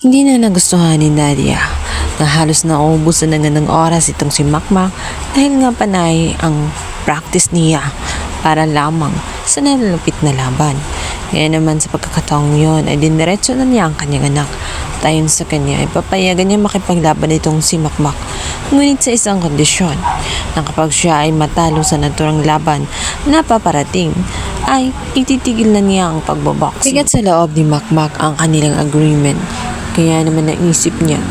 Hindi na nagustuhan ni Nadia na halos nauubusan na nga ng oras itong si Makmak dahil nga panay ang practice niya para lamang sa nalalapit na laban. Kaya naman sa pagkakataong yon ay diniretso na niya ang kanyang anak. Tayon sa kanya ay papayagan niya makipaglaban itong si Makmak. Ngunit sa isang kondisyon na kapag siya ay matalo sa naturang laban na paparating ay ititigil na niya ang pagboboxing. Bigat sa loob ni Makmak ang kanilang agreement. Kaya naman naisip niya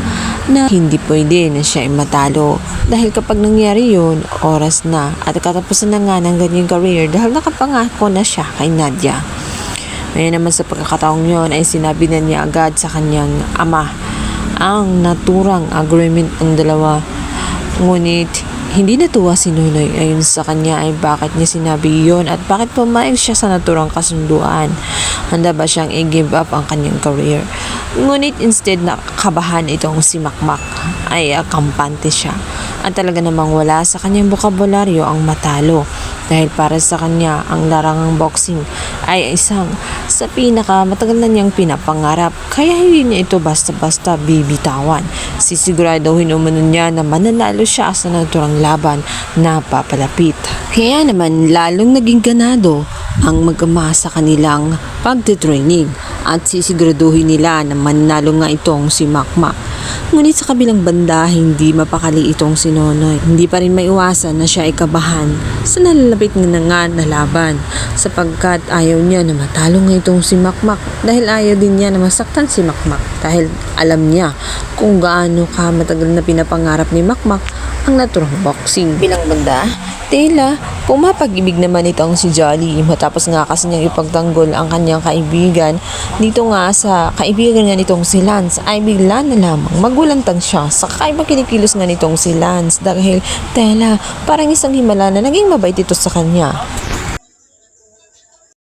na hindi pwede na siya ay matalo. Dahil kapag nangyari yun, oras na at katapusan na nga ng ganyang career dahil nakapangako na siya kay Nadia. Ngayon naman sa pagkakataong yun ay sinabi na niya agad sa kanyang ama ang naturang agreement ng dalawa. Ngunit hindi natuwa si Nonoy ayon sa kanya ay bakit niya sinabi yon at bakit pumayag siya sa naturang kasunduan. Handa ba siyang i-give up ang kanyang career? Ngunit instead na kabahan itong si Makmak ay kampante siya at talaga namang wala sa kanyang bokabularyo ang matalo dahil para sa kanya ang larangang boxing ay isang sa matagal na niyang pinapangarap kaya hindi niya ito basta-basta bibitawan. Sisiguraduhin umano niya na mananalo siya sa naturang laban na papalapit. Kaya naman lalong naging ganado ang mag-ama sa kanilang pagtitraining at sisiguraduhin nila na mananalo nga itong si Makmak. Ngunit sa kabilang banda, hindi mapakali itong si Nonoy. Hindi pa rin maiwasan na siya ay kabahan sa nalalapit na nga na laban sapagkat ayaw niya na matalo nga itong si Makmak dahil ayaw din niya na masaktan si Makmak dahil alam niya kung gaano ka matagal na pinapangarap ni Makmak ang naturang boxing. Bilang banda, tila pumapag-ibig naman itong si Jolly matapos nga kasi niyang ipagtanggol ang kanyang kaibigan. Dito nga sa kaibigan nga nitong si Lance ay bigla na lamang magulantang siya sa kakaibang kinikilos nga nitong si Lance dahil tela parang isang himala na naging mabait ito sa kanya.